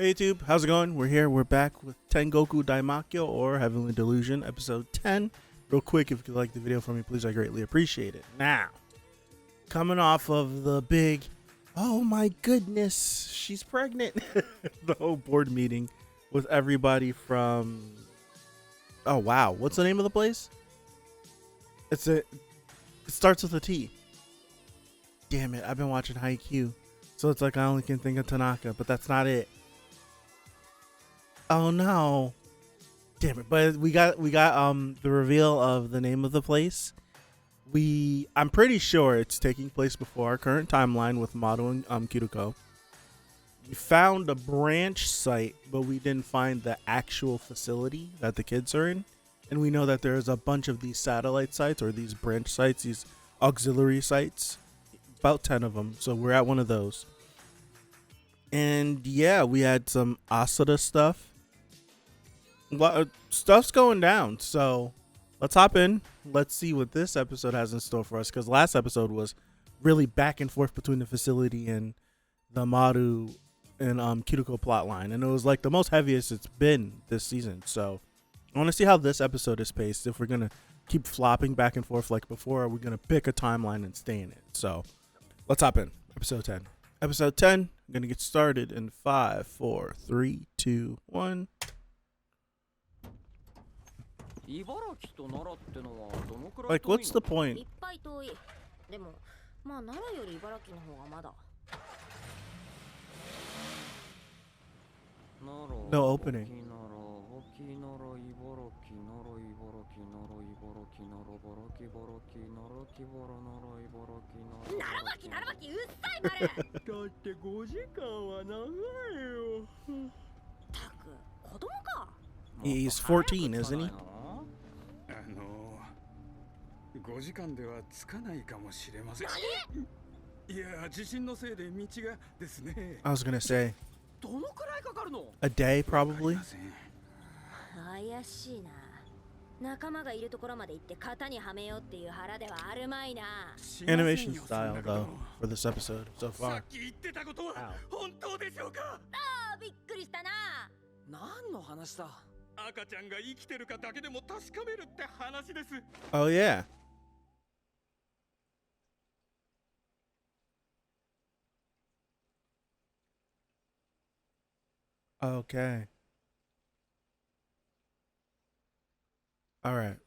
Hey YouTube, how's it going? We're here. We're back with Tengokudaimakyou or Heavenly Delusion, episode 10. Real quick, if you like the video for me, please, I greatly appreciate it. Now, coming off of the big, oh my goodness, she's pregnant, the whole board meeting with everybody from, oh wow, what's the name of the place? It starts with a T. Damn it, I've been watching Heyo, so it's like I only can think of Tanaka, but that's not it. Oh no. Damn it. But we got the reveal of the name of the place. I'm pretty sure it's taking place before our current timeline with Maru and Kiriko. We found a branch site, but we didn't find the actual facility that the kids are in. And we know that there's a bunch of these satellite sites or these branch sites, these auxiliary sites. About 10 of them. So we're at one of those. And yeah, we had some Asada stuff. Stuff's going down, so let's hop in. Let's see what this episode has in store for us, because last episode was really back and forth between the facility and the Maru and Kiriko plotline, and it was like the most heaviest it's been this season. So I want to see how this episode is paced, if we're gonna keep flopping back and forth like before, or we're gonna pick a timeline and stay in it. So let's hop in. Episode 10. Episode 10, I'm gonna get started in 5, 4, 3, 2, 1. Like, what's the point? No opening. He's 14, isn't he? 5時間では着かないかもしれません。いや、地震のせいで道がですね。I was gonna say a day probably. 怪しいな。仲間がいるところまで行って型にはめようっていう腹ではあるまいな。Animation style though for this episode so far. さっき言ってたことは本当でしょうか？ああ、びっくりしたな。何の話だ？赤ちゃんが生きてるかだけでも確かめるって話です。 Oh yeah. Okay. All right.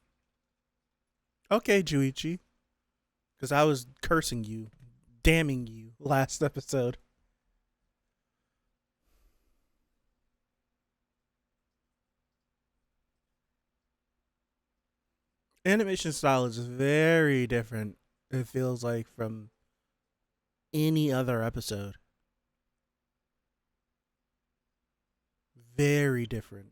Okay, JUNICHI. Because I was cursing you, damning you last episode. Animation style is very different, it feels like, from any other episode. Very different.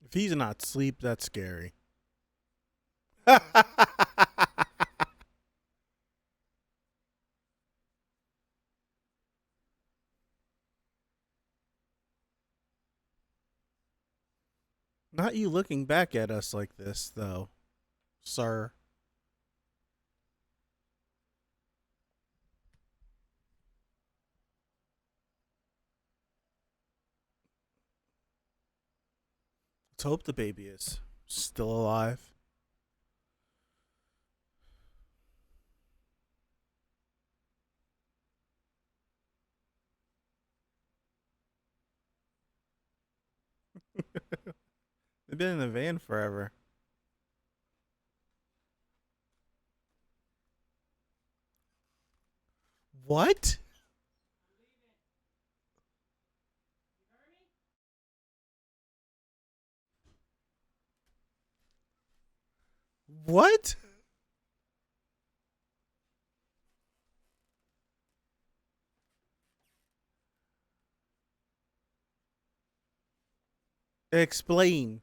If he's not asleep, that's scary. Not you looking back at us like this, though, sir. Let's hope the baby is still alive. They've been in the van forever. What? What? Explain.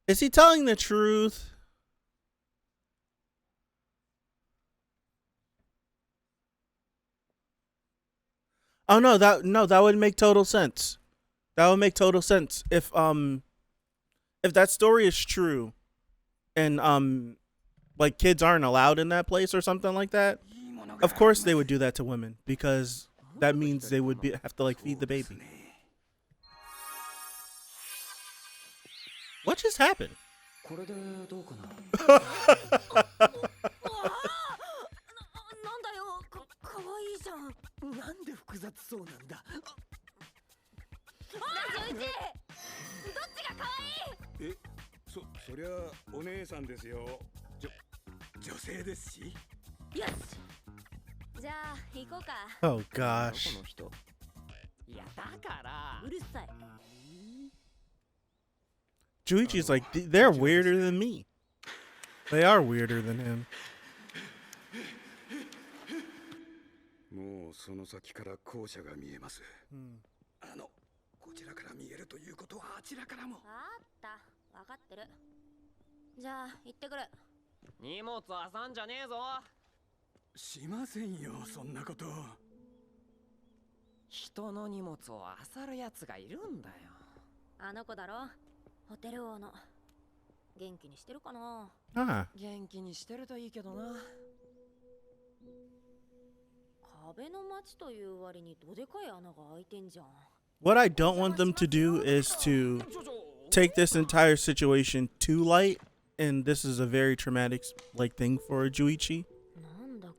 Is he telling the truth? Oh no, that would make total sense. That would make total sense if that story is true, and like kids aren't allowed in that place or something like that. Of course they would do that to women because that means they would have to like feed the baby. What just happened? これでどうかな。なんだよ、かわいいじゃん。なんで複雑そうなんだ。おい、純一、どっちがかわいい？そりゃお姉さんですよ。女性ですし。よし。じゃあ行こうか。Oh gosh. この人。いやだから。うるさい。Juichi's like, they're weirder than me. They are weirder than him. もうその先から校舎が見えます。こちらから見えるということはあちらからも。あった、わかってる。じゃあ行ってくる。荷物あさんじゃねえぞ。しませんよ、そんなこと。人の荷物を漁るやつがいるんだよ。あの子だろ、ホテル王の。元気にしてるかな。Ah. 元気にしてるといいけどな。壁の街という割にどでかい穴が開いてんじゃん。What I don't want them to do is to take this entire situation too light, and this is a very traumatic like thing for Juichi,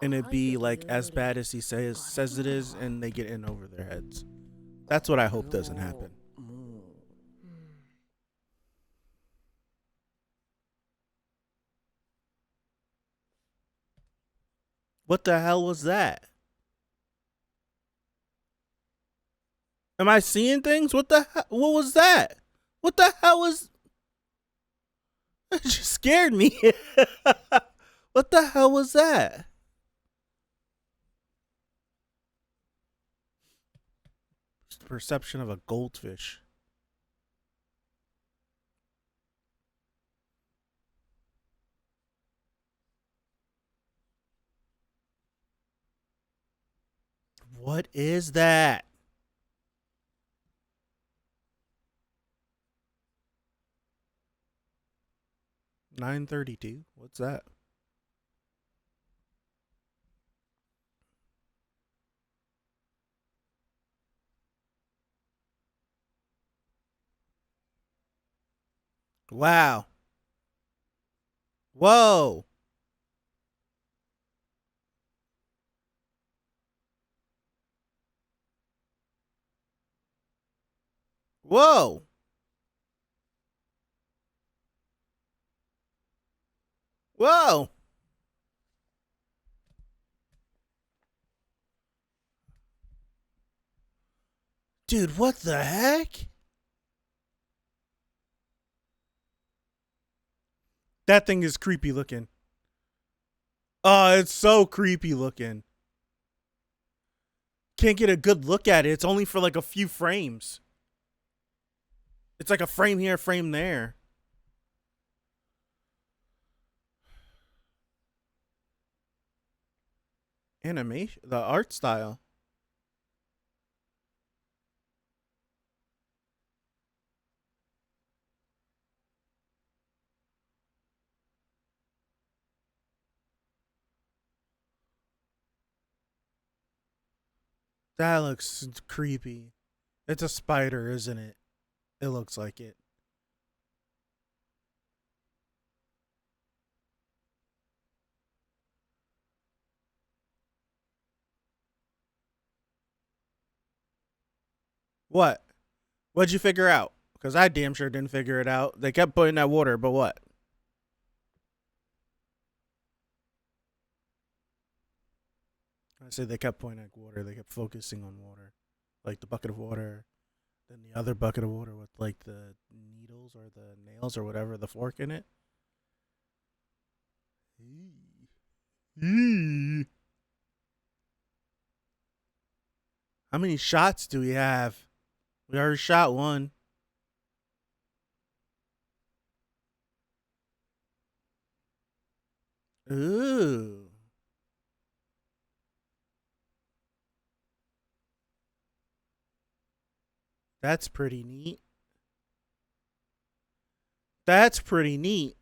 and it be like as bad as he says it is, and they get in over their heads. That's what I hope doesn't happen. What the hell was that? Am I seeing things? What was that? What the hell was... It just scared me. What the hell was that? It's the perception of a goldfish. What is that? $9.32. What's that? Wow. Whoa. Whoa. Whoa. Dude, what the heck? That thing is creepy looking. Oh, it's so creepy looking. Can't get a good look at it. It's only for like a few frames. It's like a frame here, frame there. Animation, the art style. That looks creepy. It's a spider, isn't it? It looks like it. What? What'd you figure out? Because I damn sure didn't figure it out. They kept putting that water, but what? I said they kept pointing at water. They kept focusing on water. Like the bucket of water. Then the other bucket of water with like the needles or the nails or whatever, the fork in it. How many shots do we have? We already shot one. Ooh. That's pretty neat. That's pretty neat.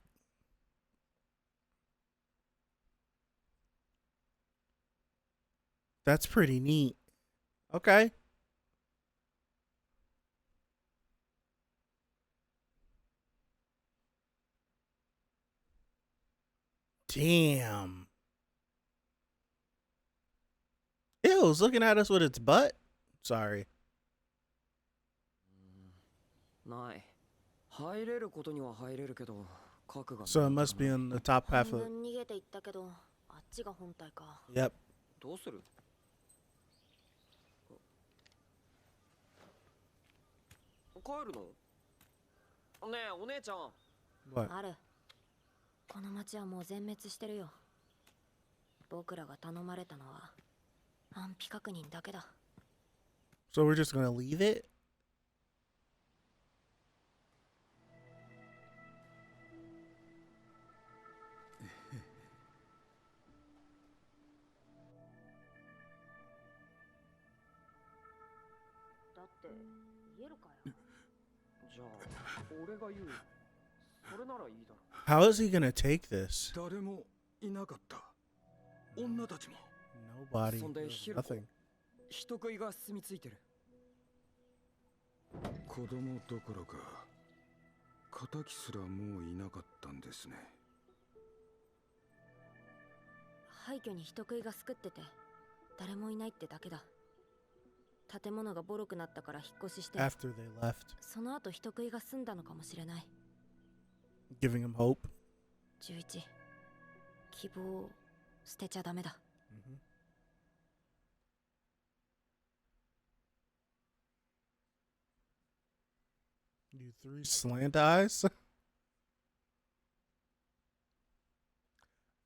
That's pretty neat. Okay. Damn. Ew, it's looking at us with its butt. Sorry. ない。入れることには入れるけど、核が So it must be on the top half 半 of. 分逃げていったけど、あっちが本体か。 Yep. どうする？帰るの？ねえ、お姉ちゃん。What? ある。この町はもう全滅してるよ。僕らが頼まれたのは安否確認だけだ。 So we're just gonna leave it? だって言えるかよ。じゃあ、俺が言う。それならいいだろ。How is he gonna take this? 誰もいなかった。女たちも。 Nobody. そんで There's ヒロコ nothing. 人食いが住み着いてる。子供どころか敵すらもういなかったんですね。廃墟に人食いが救ってて誰もいないってだけだ。建物がボロくなったから引っ越しして、 After they left, その後人食いが住んだのかもしれない。 giving him hope. 11、希望を捨てちゃダメだ。 You three slant eyes?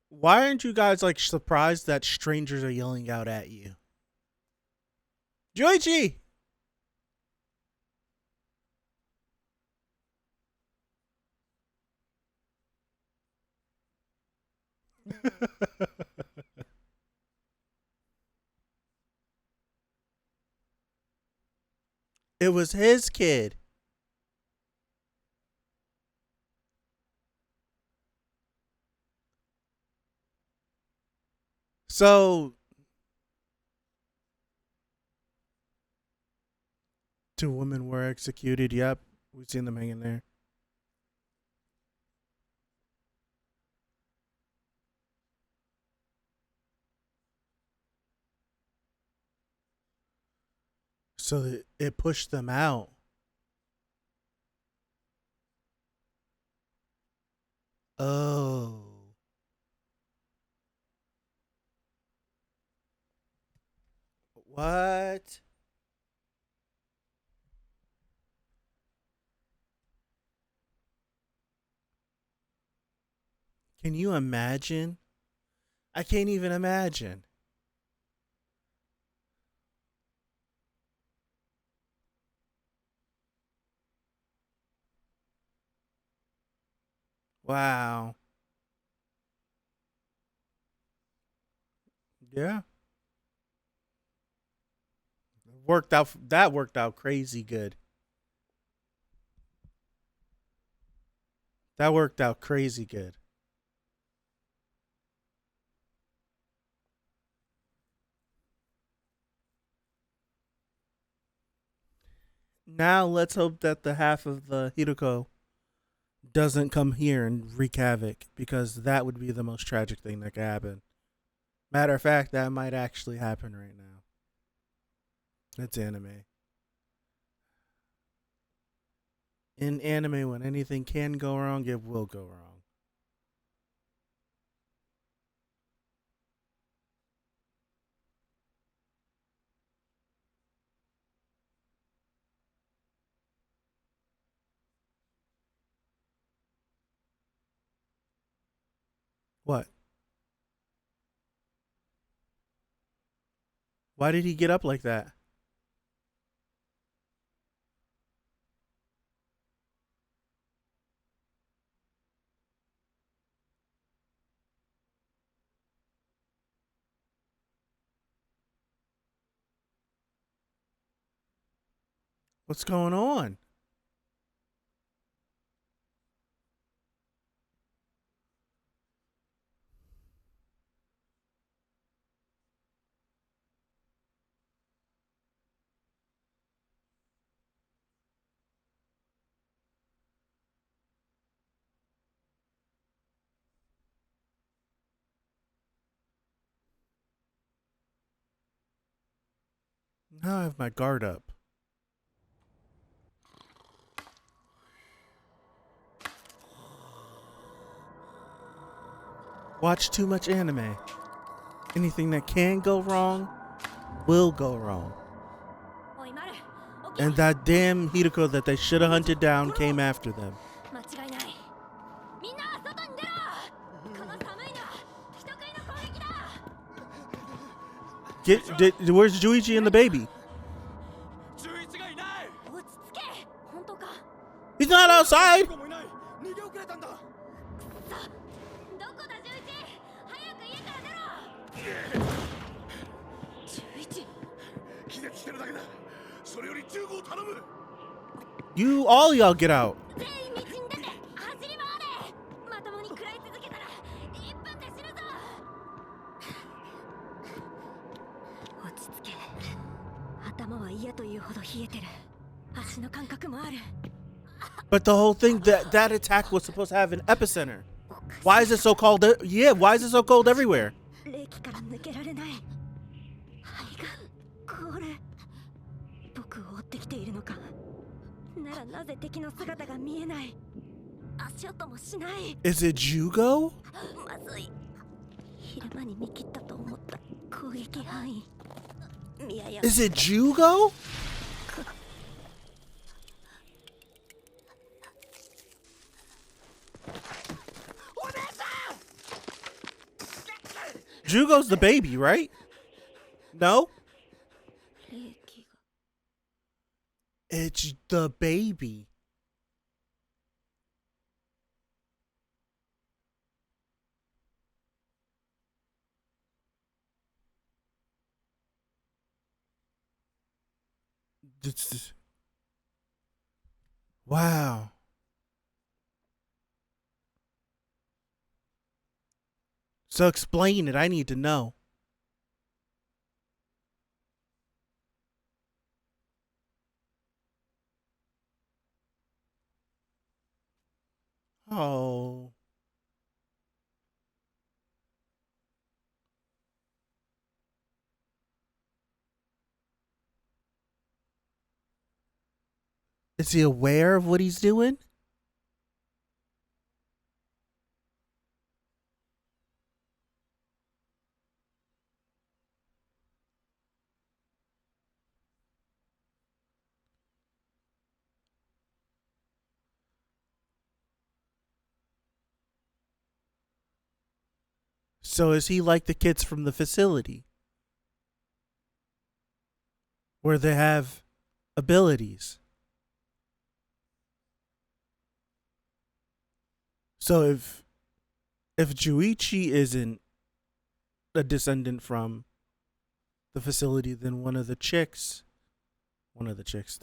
Why aren't you guys like surprised that strangers are yelling out at you? JUNICHI! It was his kid. So, 2 women were executed. Yep, we've seen them hanging there. So it pushed them out. Oh. What? Can you imagine? I can't even imagine. Wow. Yeah. That worked out crazy good. That worked out crazy good. Now let's hope that the half of the Hiroko doesn't come here and wreak havoc, because that would be the most tragic thing that could happen. Matter of fact, that might actually happen right now. It's anime. In anime, when anything can go wrong, it will go wrong. What? Why did he get up like that? What's going on? Now I have my guard up. Watch too much anime. Anything that can go wrong will go wrong. おいマル起きろ And that damn Hideko that they should have hunted down came after them. 間違いないみんな外に出ろこの寒いの人食いの攻撃だ Where's Juichi and the baby? 11がいない。落ち着け本当か He's not outside! もいない。逃げ遅れたんだ。どこだ11早く家から出ろ11気絶してるだけだ。それより15を頼む。 All y'all get out. 全員道に出て走り回れまともに食らい続けたら1分で死ぬぞ落ち着け頭は嫌というほど冷えてる足の感覚もある But the whole thing, that attack was supposed to have an epicenter. Why is it so cold? Yeah, why is it so cold everywhere? 冷気から抜けられない肺が凍る僕を追ってきているのかならなぜ敵の姿が見えない足音もしない Is it Jugo? まずい昼間に見切ったと思った攻撃範囲見やや Is it Jugo? Jugo's the baby, right? No? 冷気が It's the baby. Wow. So explain it. I need to know. Oh. Is he aware of what he's doing? So is he like the kids from the facility? Where they have abilities? So if Juichi isn't a descendant from the facility, then the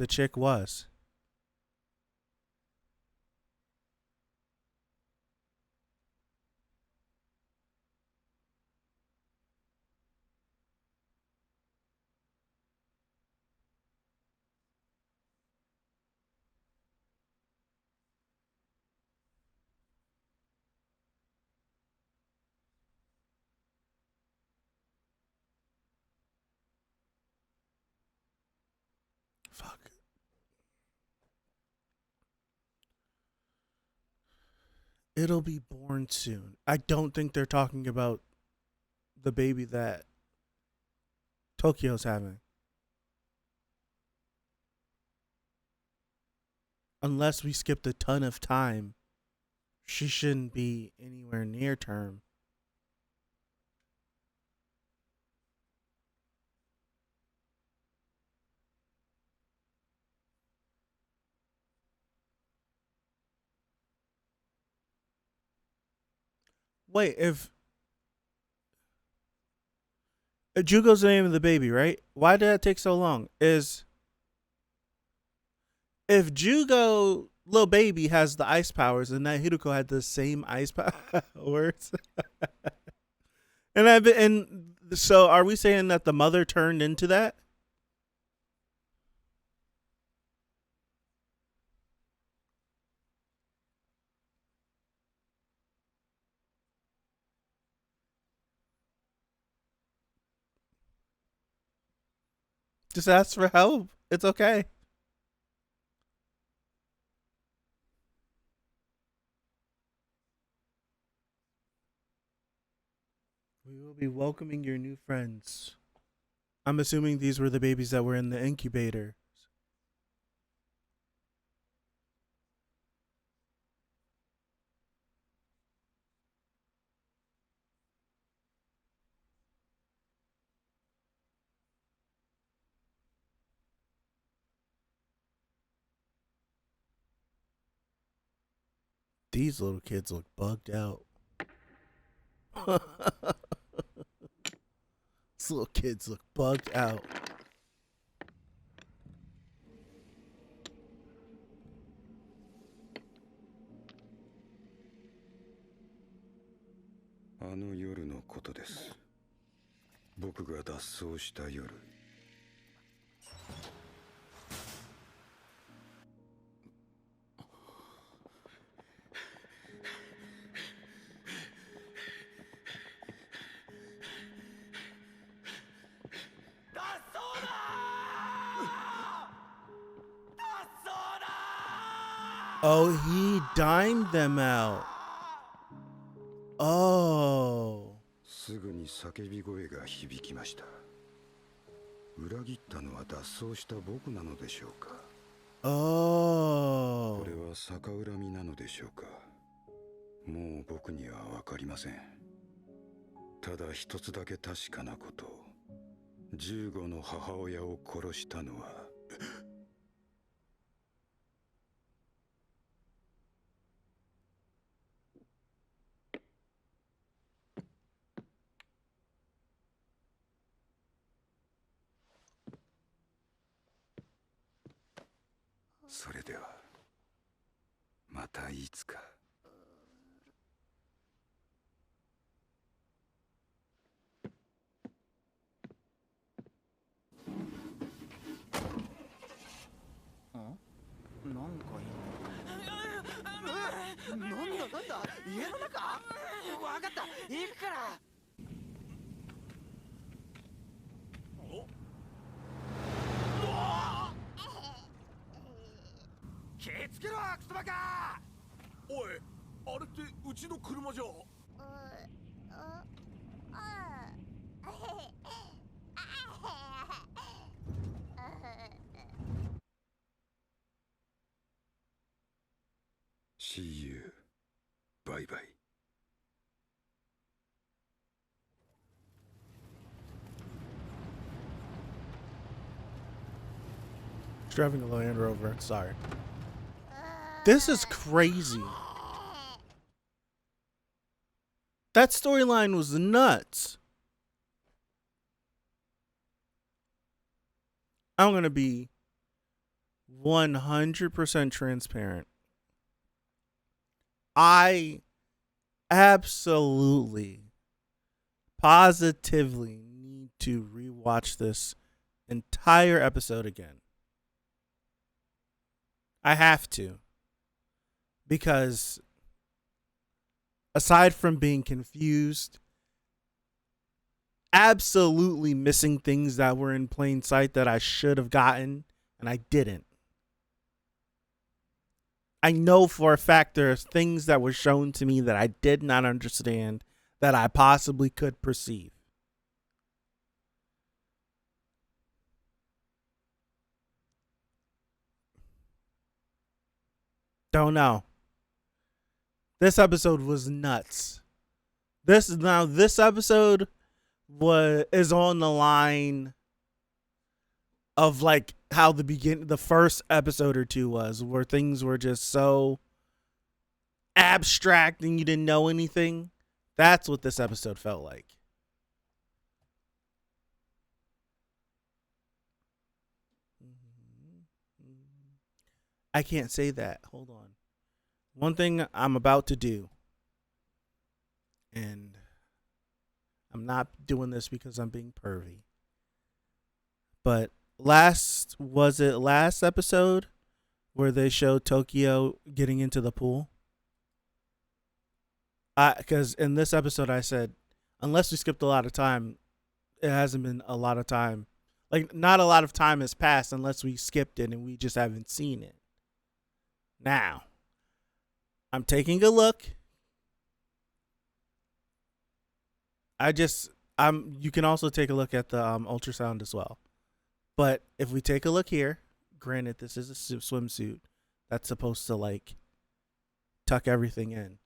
chick was. Fuck. It'll be born soon. I don't think they're talking about the baby that Tokyo's having. Unless we skipped a ton of time, she shouldn't be anywhere near term. Wait, if Jugo's the name of the baby, right? Why did that take so long? if Jugo little baby has the ice powers and that Hiruko had the same ice powers, and so are we saying that the mother turned into that? Just ask for help. It's okay. We will be welcoming your new friends. I'm assuming these were the babies that were in the incubator. These little kids look bugged out. These little kids look bugged out. Yearのことです。僕が脱走した夜。Oh, he dined them out. Oh. すぐに叫び声が響きました。裏切ったのは脱走した僕なのでしょうか。Oh. これは逆恨みなのでしょうか。もう僕には分かりません。ただ一つだけ確かなこと。15の母親を殺したのはそれではまたいつか。なんだ家の中？わかった行くから。気ぃつけろクソバカ！おい、あれってうちの車じゃ。See you. Bye bye. Driving a Land Rover. Sorry. This is crazy. That storyline was nuts. I'm going to be 100% transparent. I absolutely, positively need to rewatch this entire episode again. I have to. Because aside from being confused, absolutely missing things that were in plain sight that I should have gotten and I didn't. I know for a fact there's things that were shown to me that I did not understand that I possibly could perceive. Don't know. This episode was nuts. This episode is on the line of like how the first episode or two was, where things were just so abstract and you didn't know anything. That's what this episode felt like. I can't say that. Hold on. One thing I'm about to do, and I'm not doing this because I'm being pervy, but last episode where they showed Tokyo getting into the pool? Because in this episode I said, unless we skipped a lot of time, it hasn't been a lot of time. Like, not a lot of time has passed unless we skipped it and we just haven't seen it. Now, I'm taking a look. You can also take a look at the ultrasound as well. But if we take a look here, granted this is a swimsuit that's supposed to like tuck everything in,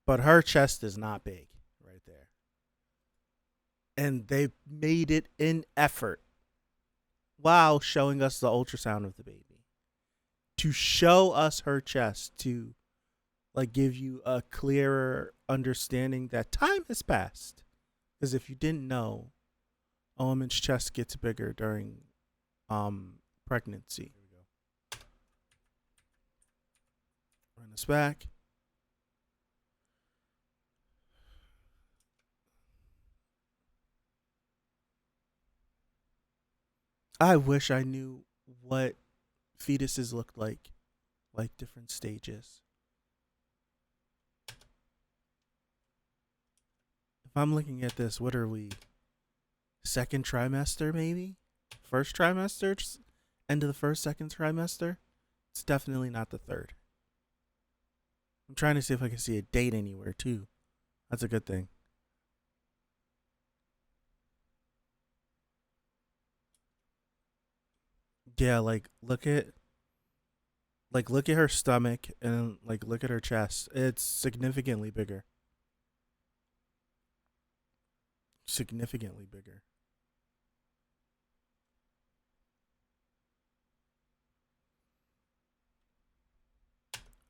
but her chest is not big right there. And they made it in effort while showing us the ultrasound of the baby to show us her chest, to like give you a clearer understanding that time has passed. Because if you didn't know, a woman's chest gets bigger during pregnancy. Here we go. Run this back. I wish I knew what fetuses looked like different stages. If I'm looking at this, what are we? Second trimester, maybe? First trimester? Just end of the first, second trimester? It's definitely not the third. I'm trying to see if I can see a date anywhere, too. That's a good thing. Yeah, look at her stomach and look at her chest. It's significantly bigger. Significantly bigger.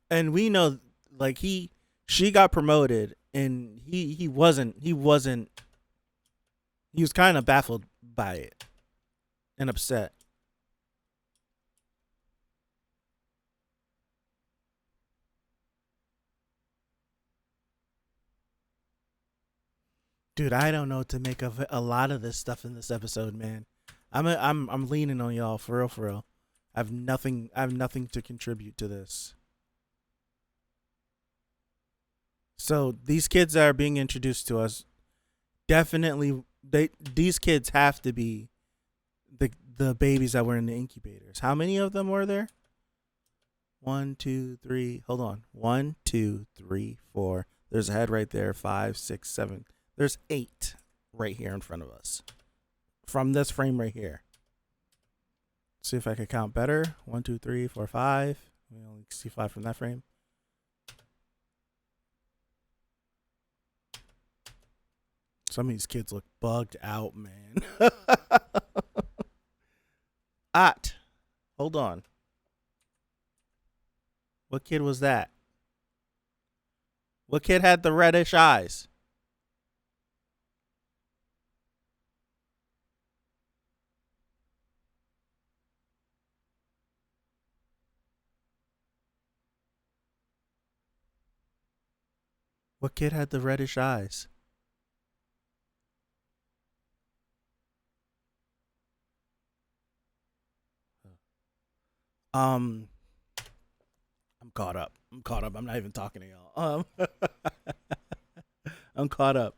And we know she got promoted and he was kind of baffled by it and upset. Dude, I don't know what to make of a lot of this stuff in this episode, man. I'm leaning on y'all for real. I have nothing to contribute to this. So these kids that are being introduced to us, definitely these kids have to be the babies that were in the incubators. How many of them were there? 1, 2, 3. Hold on. 1, 2, 3, 4. There's a head right there. 5, 6, 7. There's 8 right here in front of us. From this frame right here. See if I can count better. 1, 2, 3, 4, 5. We only see 5 from that frame. Some of these kids look bugged out, man. Hold on. What kid was that? What kid had the reddish eyes? What kid had the reddish eyes? I'm caught up. I'm not even talking to y'all. I'm caught up.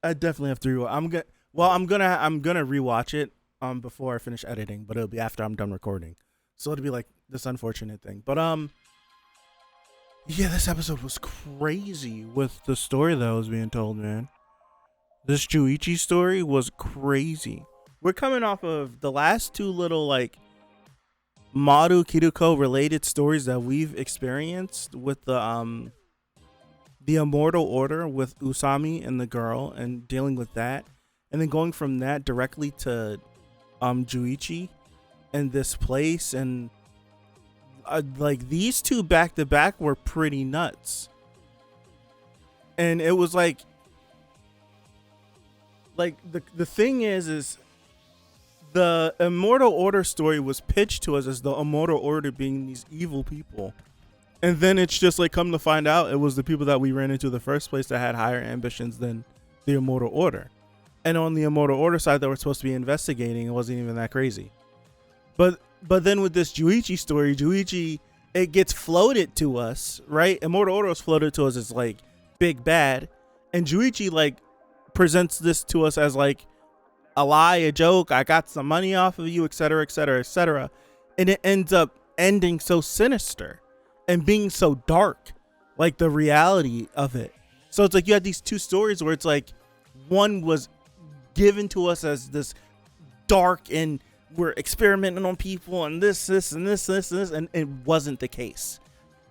I definitely have to rewatch. I'm gonna rewatch it before I finish editing, but it'll be after I'm done recording. So it'll be like this unfortunate thing. But yeah, this episode was crazy with the story that was being told, man. This JUNICHI story was crazy. We're coming off of the last two little Maru Kiruko related stories that we've experienced with the Immortal Order with Usami and the girl and dealing with that, and then going from that directly to JUNICHI and this place, and these two back to back were pretty nuts. And it was the thing is the Immortal Order story was pitched to us as the Immortal Order being these evil people. And then it's just like, come to find out, it was the people that we ran into in the first place that had higher ambitions than the Immortal Order. And on the Immortal Order side that we're supposed to be investigating, it wasn't even that crazy. But then with this JUNICHI story, it gets floated to us, right? Immortal Order was floated to us as like big bad. And JUNICHI like presents this to us as like a lie, a joke. I got some money off of you, etc., etc., etc. And it ends up ending so sinister and being so dark, like the reality of it. So it's like you had these two stories where it's like one was given to us as this dark and we're experimenting on people and this and it wasn't the case.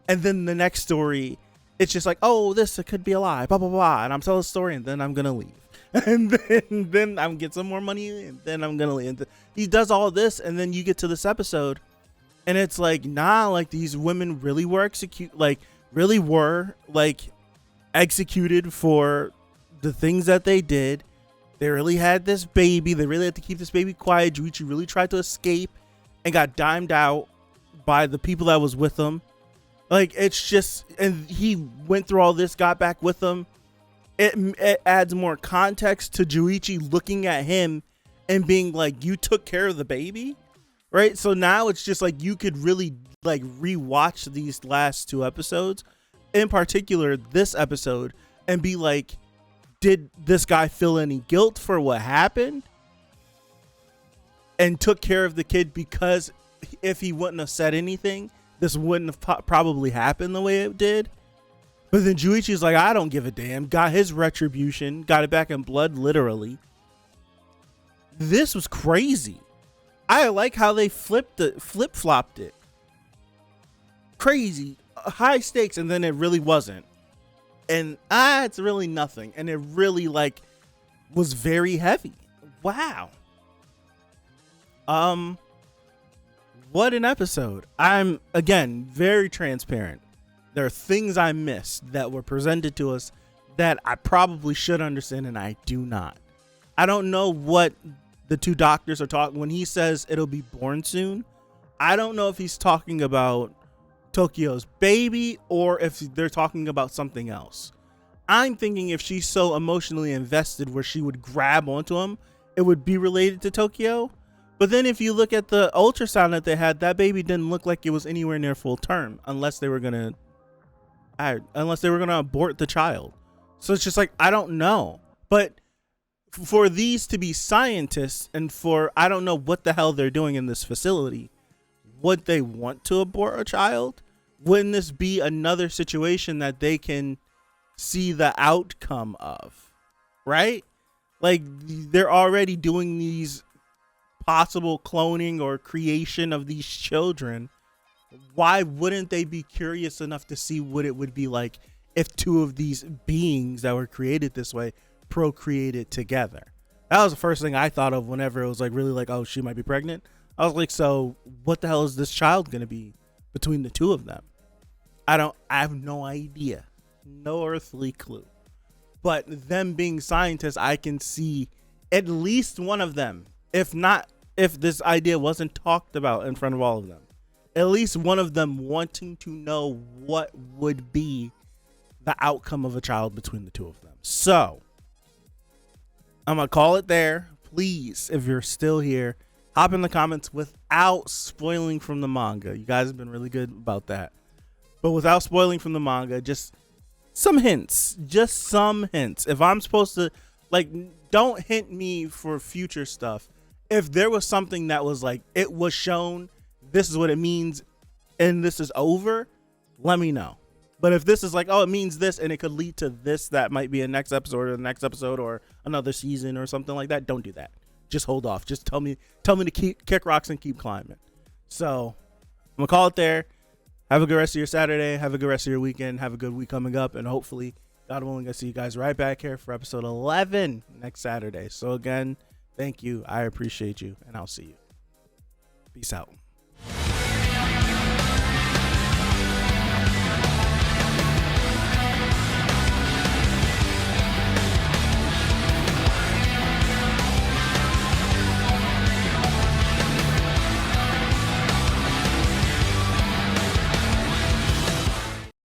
And then the next story, it's just like, oh, it could be a lie, blah blah blah, and I'm telling the story and then I'm gonna leave. And then I'm get some more money and then I'm gonna leave. And he does all this and then you get to this episode and it's like, nah, like these women really were executed for the things that they did. They really had this baby. They really had to keep this baby quiet. JUNICHI really tried to escape and got dimed out by the people that was with him. Like, it's just, and he went through all this, got back with them. It adds more context to JUNICHI looking at him and being like, you took care of the baby, right? So now it's just like you could really like rewatch these last two episodes, in particular this episode, and be like, did this guy feel any guilt for what happened and took care of the kid? Because if he wouldn't have said anything, this wouldn't have probably happened the way it did. But then JUNICHI's like, I don't give a damn. Got his retribution, got it back in blood, literally. This was crazy. I like how they flip-flopped it. Crazy, high stakes, and then it really wasn't. And it's really nothing. And it really like was very heavy. Wow. What an episode. I'm again very transparent. There are things I missed that were presented to us that I probably should understand and I do not. I don't know what the two doctors are talking when he says it'll be born soon. I don't know if he's talking about Tokio's baby or if they're talking about something else. I'm thinking if she's so emotionally invested where she would grab onto him, it would be related to Tokio. But then if you look at the ultrasound that they had, that baby didn't look like it was anywhere near full term unless they were gonna abort the child. So it's just like, I don't know. But for these to be scientists and for, I don't know what the hell they're doing in this facility, would they want to abort a child? Wouldn't this be another situation that they can see the outcome of, right? Like, they're already doing these possible cloning or creation of these children. Why wouldn't they be curious enough to see what it would be like if two of these beings that were created this way procreated together? That was the first thing I thought of whenever it was like really like, oh, she might be pregnant. I was like, so what the hell is this child going to be between the two of them? I have no idea. No earthly clue. But them being scientists, I can see at least one of them, if this idea wasn't talked about in front of all of them, at least one of them wanting to know what would be the outcome of a child between the two of them. So I'm going to call it there. Please, if you're still here, hop in the comments without spoiling from the manga. You guys have been really good about that. But without spoiling from the manga, just some hints. Just some hints. If I'm supposed to, like, don't hint me for future stuff. If there was something that was like, it was shown, this is what it means, and this is over, let me know. But if this is like, oh, it means this, and it could lead to this, that might be a next episode or the next episode or another season or something like that, don't do that. Just hold off. Just tell me to kick rocks and keep climbing. So I'm gonna call it there. Have a good rest of your Saturday. Have a good rest of your weekend. Have a good week coming up, and hopefully, God willing, I see you guys right back here for episode 11 next Saturday. So again, thank you. I appreciate you, and I'll see you. Peace out.